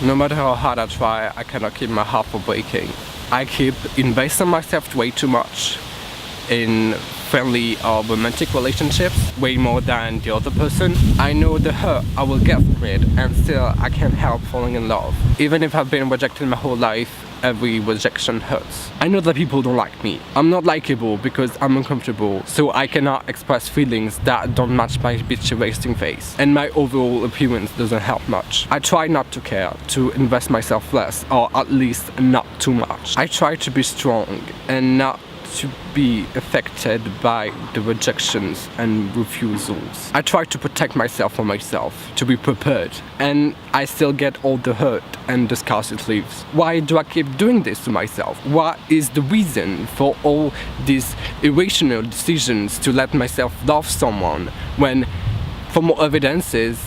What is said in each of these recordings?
No matter how hard I try, I cannot keep my heart from breaking. I keep investing myself way too much in friendly or romantic relationships, way more than the other person. I know the hurt I will get from it, and still I can't help falling in love. Even if I've been rejected my whole life, every rejection hurts. I know that people don't like me. I'm not likable because I'm uncomfortable, so I cannot express feelings that don't match my bitchy resting face. And my overall appearance doesn't help much. I try not to care, to invest myself less, or at least not too much. I try to be strong and not to be affected by the rejections and refusals. I try to protect myself from myself, to be prepared, and I still get all the hurt and the scars it leaves. Why do I keep doing this to myself? What is the reason for all these irrational decisions to let myself love someone when, for more evidences,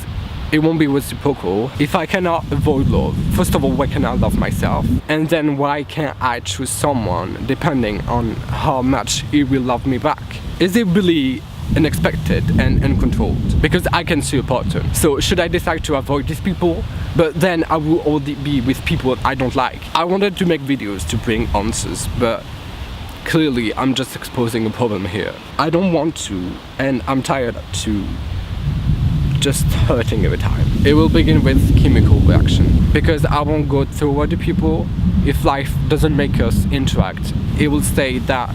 it won't be reciprocal? If I cannot avoid love, first of all, why can I love myself? And then why can't I choose someone depending on how much he will love me back? Is it really unexpected and uncontrolled? Because I can see a pattern. So should I decide to avoid these people? But then I will only be with people I don't like. I wanted to make videos to bring answers, but clearly I'm just exposing a problem here. I don't want to, and I'm tired to just hurting every time. It will begin with chemical reaction, because I won't go through other people. If life doesn't make us interact, it will say that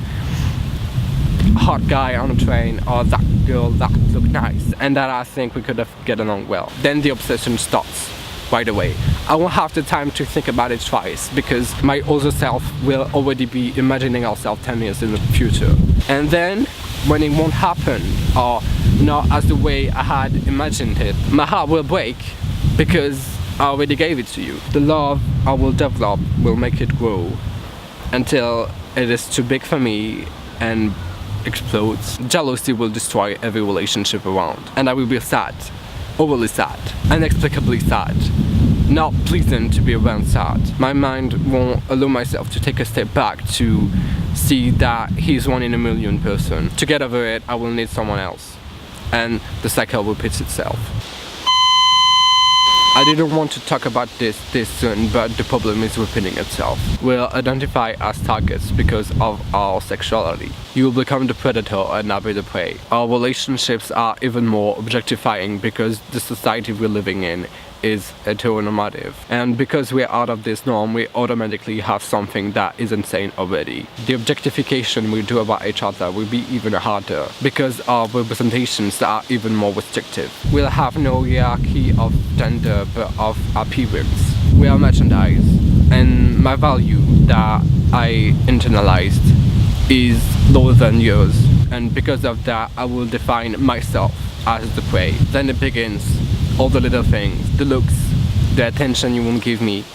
hot guy on a train or that girl that looked nice and that I think we could have get along well. Then the obsession starts right away. I won't have the time to think about it twice because my other self will already be imagining ourselves 10 years in the future. And then when it won't happen, or not as the way I had imagined it, my heart will break because I already gave it to you. The love I will develop will make it grow until it is too big for me and explodes. Jealousy will destroy every relationship around, and I will be sad, overly sad, inexplicably sad. Not pleasant to be around sad. My mind won't allow myself to take a step back to see that he's one in a million person. To get over it, I will need someone else, and the cycle repeats itself. I didn't want to talk about this soon, but the problem is repeating itself. We'll identify as targets because of our sexuality. You will become the predator and I'll be the prey. Our relationships are even more objectifying because the society we're living in is heteronormative. And because we're out of this norm, we automatically have something that is insane already. The objectification we do about each other will be even harder because our representations are even more restrictive. We'll have no hierarchy of gender but of appearance. We are merchandise, and my value that I internalized is lower than yours, and because of that I will define myself as the prey. Then it begins. All the little things, the looks, the attention you won't give me,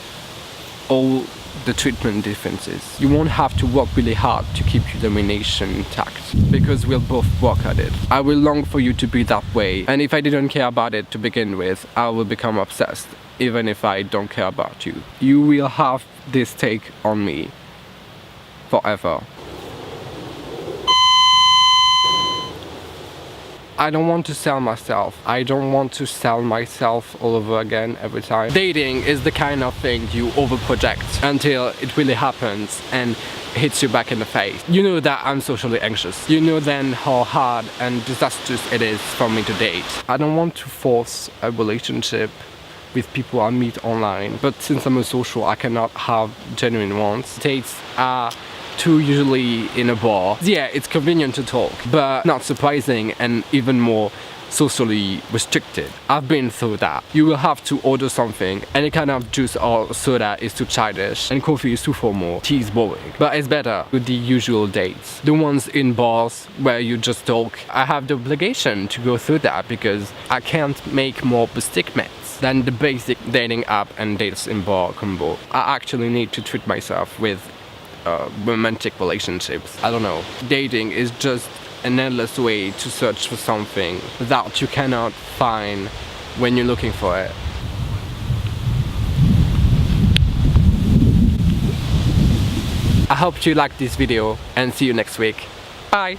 all the treatment differences. You won't have to work really hard to keep your domination intact because we'll both work at it. I will long for you to be that way, and if I didn't care about it to begin with, I will become obsessed, even if I don't care about you. You will have this take on me forever. I don't want to sell myself. I don't want to sell myself all over again every time. Dating is the kind of thing you overproject until it really happens and hits you back in the face. You know that I'm socially anxious. You know then how hard and disastrous it is for me to date. I don't want to force a relationship with people I meet online, but since I'm a social, I cannot have genuine ones. Dates are too usually in a bar. Yeah, it's convenient to talk, but not surprising and even more socially restricted. I've been through that. You will have to order something, any kind of juice or soda is too childish, and coffee is too formal, tea is boring. But it's better with the usual dates. The ones in bars where you just talk. I have the obligation to go through that because I can't make more bestigments than the basic dating app and dates in bar combo. I actually need to treat myself with romantic relationships. I don't know. Dating is just an endless way to search for something that you cannot find when you're looking for it. I hope you liked this video and see you next week. Bye!